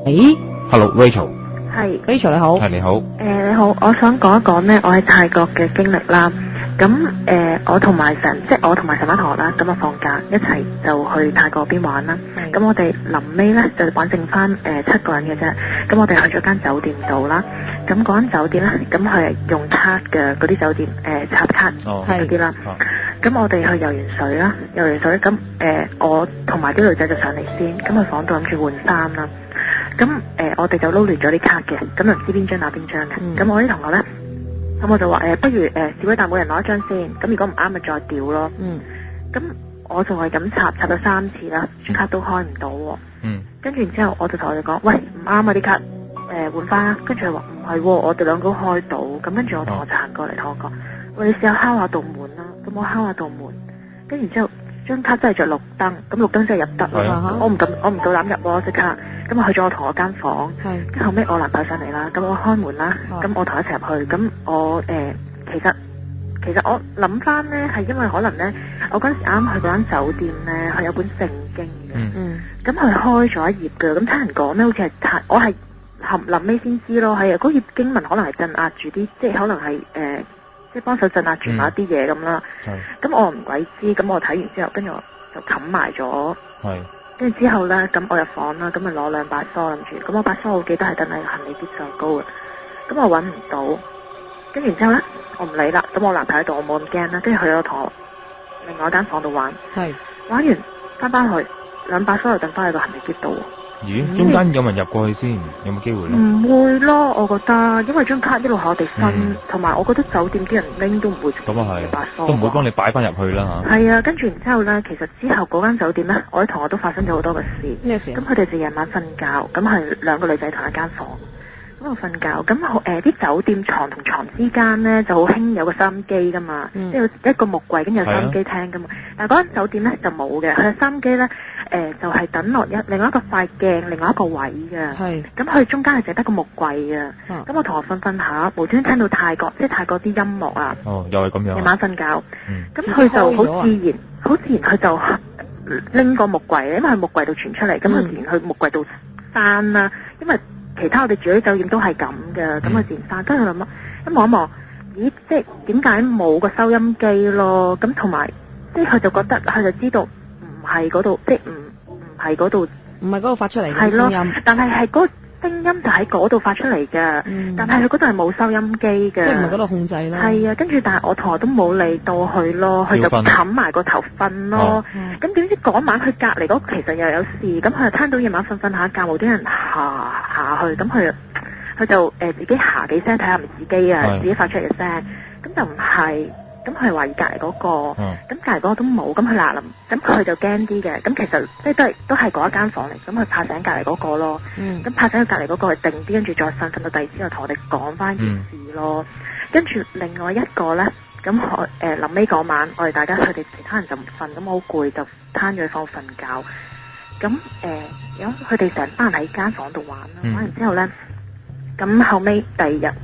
咦 ，Hello Rachel，係 ，Rachel 你好，係你好，你好，我想講一講呢，我喺泰國嘅經歷啦。咁我同埋成班同學啦，咁啊放假一齊就去泰國邊玩啦。咁我哋臨尾呢，就玩剩翻7個人嘅啫。咁我哋去咗間酒店度啦。咁嗰間酒店呢，咁佢係用卡嘅嗰啲酒店插卡嗰啲啦。咁我哋去游完水啦，游完水咁我同埋啲女仔就上嚟先，咁去房度諗住換衫啦。咁我哋就撈亂咗啲卡嘅，咁就唔知邊張打邊張嘅。咁我啲同學咧，咁我就話不如小鬼蛋每人攞一張先，咁如果唔啱咪再調咯。咁我就係咁插咗3次啦，卡都開唔到喎。跟住然之後我就同佢哋講，喂，唔啱啊啲卡，換翻啦。跟住佢話唔係喎，我哋兩個開到。咁跟住我同學就行過嚟同我講，喂，你試下敲下道門啦。咁我敲下道門，跟住然之後張卡真係着綠燈，咁綠燈真係入得啦。我唔夠膽入喎即刻。咁我去咗我同學間房，跟後尾我男朋友上嚟啦，咁我開門啦，咁我同佢一齊入去，咁我其實我諗翻呢，係因為可能呢，我嗰陣時啱去嗰間酒店呢，係有本聖經嘅，咁佢開咗一頁嘅，咁聽人講呢，好似係我係臨尾先知咯，係嗰頁經文可能係鎮壓住啲，即係可能係即係幫手鎮壓住某一啲嘢咁啦。咁我唔鬼知，咁我睇完之後，跟住我就冚埋咗。跟住之後咧，咁我入房啦，咁咪攞2把梳諗住，咁我把梳我記得係等喺行李篋上高嘅，咁我揾唔到，跟住然之後咧，我唔理啦，咁我男朋友喺度，我冇咁驚啦，跟住去咗同我另外一間房度玩，玩完翻去2把梳又等翻喺個行李篋度。咦？中間有冇人入過去先？有冇機會咧？唔會咯，我覺得，因為張卡一路喺我哋分，同埋我覺得酒店啲人拎都唔會咁啊係，都唔會幫你擺翻入去啦嚇。係啊，跟住然之後咧，其實之後嗰間酒店咧，我啲同學都發生咗好多嘅事。咩事？咁佢哋就夜晚瞓覺，咁係2個女仔同一間房，咁我瞓覺，咁啲酒店床同床之間咧就好興有個收音機噶嘛，即係一個木櫃跟住有收音機聽噶嘛。但係嗰間酒店咧就冇嘅，佢嘅收音機咧就係等落另外一個塊鏡，另外一個位嘅。咁佢中間係淨得個木櫃嘅。咁我同學瞓下，無端聽到泰國啲音樂啊。又係咁樣。夜晚瞓覺，咁佢就好自然佢就拎個木櫃，因為喺木櫃度傳出嚟，咁佢自然去木櫃度翻啦。因為其他我哋住啲酒店都係咁嘅，咁佢自然翻。跟住諗啊，一望一望，咦，即係點解冇個收音機咯？咁同埋，即係佢就覺得佢就知道唔係嗰度，即係唔係嗰度，唔係嗰度發出嚟嘅聲音。但係係嗰個聲音就喺嗰度發出嚟嘅，但係佢嗰度係冇收音機嘅，即係唔係嗰度控制咯。係啊，跟住但係我同學都冇理到佢咯，佢就冚埋個頭瞓咯。咁點知嗰晚佢隔離嗰其實又有事，咁佢就聽到夜晚瞓下覺，無端人下去，咁佢就自己下幾聲睇下係咪自己啊，自己發出嚟嘅聲，咁就唔係。咁佢係懷疑隔離嗰個，咁隔離嗰個都冇，咁佢嗱咁佢就驚啲嘅，咁其實即係都係嗰一間房嚟，咁佢拍醒隔離嗰個咯，咁拍醒佢隔離嗰個係定啲，跟住再瞓到第二朝又同我哋講翻件事咯，跟住另外一個咧，咁我臨尾嗰晚，我哋大家佢哋其他人就唔瞓，咁好攰就攤咗喺房瞓覺，咁咁佢哋成班人喺間房度玩啦，玩完之後咧，咁後尾第二日。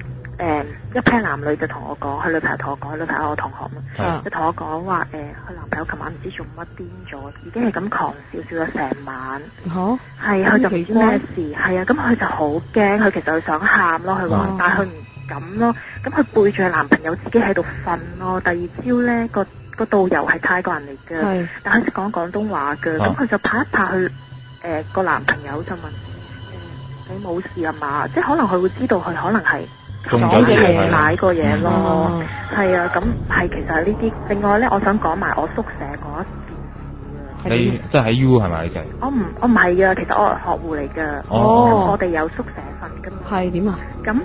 一 pair 男女就同我講，佢女朋友同我講，佢女朋友我同學嘛，就同我講話佢男朋友琴晚唔知做乜癲咗，已經係咁狂笑咗成晚。係佢就唔知咩事，係啊，咁佢就好驚，佢其實佢想喊咯，佢話，但係佢唔敢咯，咁佢背住佢男朋友自己喺度瞓咯。第二朝咧個導遊係泰國人嚟嘅，但係識講廣東話嘅，咁佢就拍一拍佢個男朋友就問你冇事啊嘛？即係可能佢會知道佢可能係。講嘅嘢買個嘢咯，係啊，咁係其實係呢啲。另外咧，我想講埋我宿舍嗰一件事。你即係喺 U 係咪？我唔係噶，其實我係學戶嚟噶。我哋有宿舍瞓噶嘛。係點啊？咁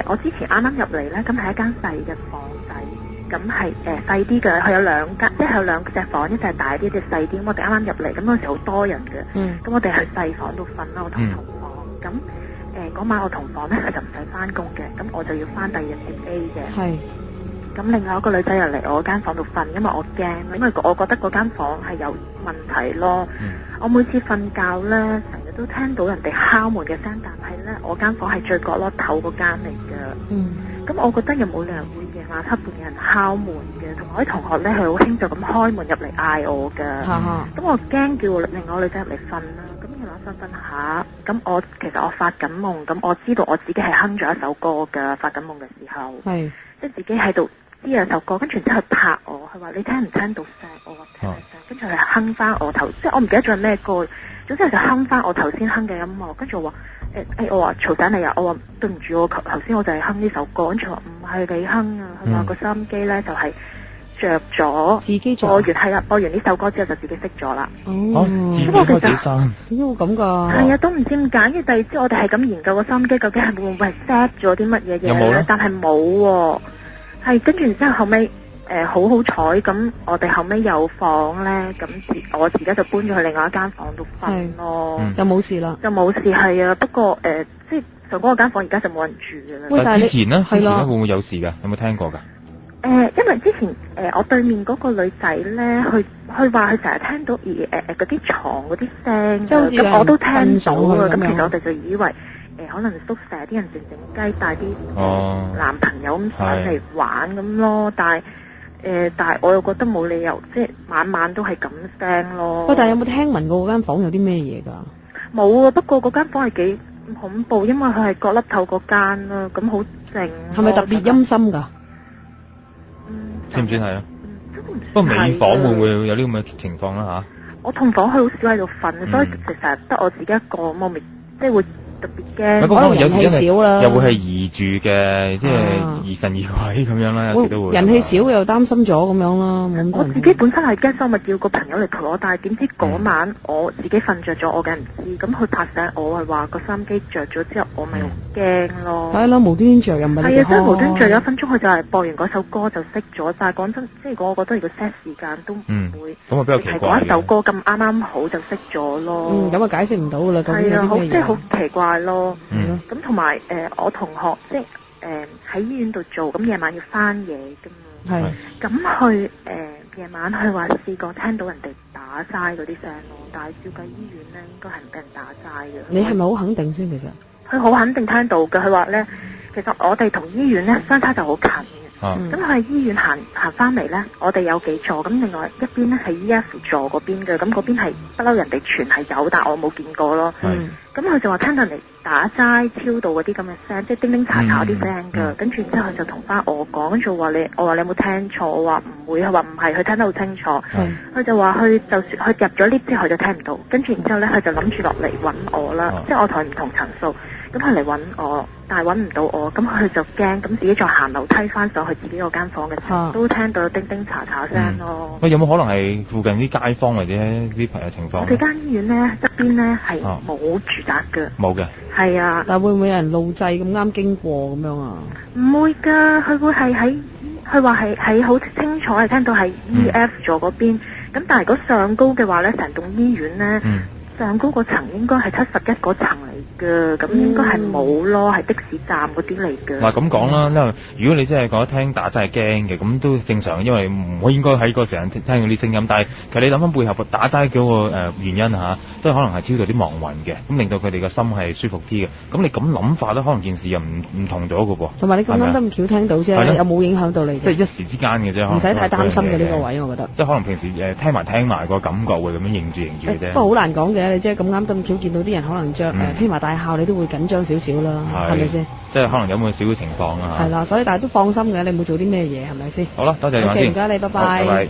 我之前啱啱入嚟咧，咁係一間細嘅房仔，咁係細啲嘅，佢有2間，即係有2隻房，一隻大啲，一隻細啲。咁我哋啱啱入嚟，咁嗰時好多人嘅，咁我哋喺細房度瞓啦，我同房咁。嗰晚我同房咧，佢就唔使翻工嘅，咁我就要翻第二日接 A 嘅。咁另外一個女仔又嚟我間房度瞓，因為我驚，因為我覺得嗰間房係有問題咯。我每次瞓覺咧，成日都聽到人哋敲門嘅聲，但係咧我間房係最角落頭嗰間嚟嘅。咁我覺得又冇理由會夜晚黑半夜人敲門嘅，同我啲同學咧，佢好興就咁開門入嚟嗌我㗎。咁我驚叫另外個女仔入嚟瞓啦。咁夜晚瞓下，咁其實我發緊夢，咁我知道我自己係哼咗一首歌嘅，發緊夢嘅時候，係即係自己喺度知有首歌，跟住之後拍我，佢話你聽唔聽到聲？我話聽到聲，跟住佢哼翻我頭，即係我唔記得咗係咩歌，總之佢就哼翻我頭先哼嘅音樂，跟住我話我話嘈醒你啊，我話對唔住，我頭先我就係哼呢首歌，跟住話唔係你哼啊，佢話個收音機咧就係着咗，自己着，播完呢首歌之後就自己熄咗啦。自己開自己聲，點解會咁噶？係啊，都唔知點解。跟住第二朝我哋係咁研究個收音機究竟係會唔會 set 咗啲乜嘢嘢咧？但係冇喎，係跟住然之後後尾好彩咁，我哋後尾有房咧，咁我而家就搬咗去另外一間房度瞓咯，就冇事啦，就冇事係啊。不過即係就嗰間房而家就冇人住嘅啦。但係之前咧會唔會有事噶？有冇聽過噶？因為之前我對面嗰個女仔咧，佢話佢成日聽到嗰啲床嗰啲聲，咁我都聽到啊。咁其實我哋就以為可能宿舍啲人靜靜雞帶啲男朋友咁上嚟玩咁咯，但係我又覺得冇理由，即係晚晚都係咁聲咯。但係有冇聽聞過嗰間房有啲咩嘢㗎？冇啊，不過嗰間房係幾恐怖，因為佢係角落頭嗰間啦，咁好靜。係咪特別陰森㗎？算唔算係啊？不過尾房會唔會有啲咁嘅情況啦嚇？我同房佢好少喺度瞓，所以其實得我自己一個，我咪即係會特別驚。可能人氣少啦，又會係移住嘅，即係疑神疑鬼咁樣啦，有時都會。人氣少又擔心咗咁樣啦。我自己本身係驚，所以咪叫個朋友嚟陪我，但係點知嗰晚我自己瞓着咗，我梗係唔知。咁佢拍醒我係話個收音機着咗之後，我咪驚咯。係咯，無端端着又唔係。係啊，真係無端着咗1分鐘，佢就係播完嗰首歌就熄咗。但係講真，即係我覺得如果 set 時間都唔會。咁啊比較奇怪。係嗰一首歌咁啱好就熄咗咯。咁啊解釋唔到㗎啦。係啊，即係好奇怪咯。咁同埋我同學即係喺醫院度做，咁夜晚要翻嘢㗎嘛。係。咁佢夜晚佢話試過聽到人哋打齋嗰啲聲咯，但係照計醫院咧應該係唔俾人打齋嘅。你係咪好肯定先？其實佢好肯定聽到嘅，佢話咧，其實我哋同醫院咧相差就好近嘅。咁佢喺醫院行翻嚟咧，我哋有幾座，咁另外一邊咧係 E.F 座嗰邊嘅，咁嗰邊係不嬲人哋傳係有，但我冇見過咯。咁佢就話聽到人哋打齋超度嗰啲咁嘅聲，即係叮叮查查啲聲㗎。跟住然之後佢就同翻我講，跟住話我話你有冇聽錯？我話唔會，佢話唔係，佢聽得好清楚。佢就話佢就算佢入咗 lift 之後就聽唔到，跟住然之後咧佢就諗住落嚟揾我啦，即係我同佢唔同層數，咁佢嚟揾我。但係揾唔到我，咁佢就驚，咁自己再行樓梯翻上去自己嗰間房嘅時候，都聽到叮叮查查聲咯。喂，有冇可能係附近啲街坊或者啲朋友情況？我哋間醫院咧側邊咧係冇住宅嘅。冇嘅。係啊。但會唔會有人路祭咁啱經過咁樣啊？唔會㗎，佢會係佢話係好清楚係聽到係 E.F 座嗰邊，咁但係如果上高嘅話咧，成棟醫院咧。上高個層應該係71嗰層嚟嘅，咁應該係冇咯，係的士站嗰啲嚟嘅。嗱咁講啦，因為如果你真係覺得聽打真係驚嘅，咁都正常，因為唔可以應該喺個時間聽到啲聲音。但係其實你諗翻背後打齋嗰個原因嚇，都係可能係超度啲亡魂嘅，咁令到佢哋個心係舒服啲嘅。咁你咁諗法咧，可能件事又唔同咗嘅噃。同埋你咁啱得咁巧聽到啫，有冇影響到你？即係一時之間嘅啫，唔使太擔心嘅呢個位，我覺得。即係可能平時聽埋個感覺會咁樣認住嘅啫。不過好難講嘅。你即係咁啱咁巧見到啲人可能着披麻戴孝，你都會緊張少少啦，係咪先？即係可能有冇少少情況啊？係啦，所以但係都放心嘅，你冇做啲咩嘢，係咪先？好啦，多謝你先。唔該你，拜拜。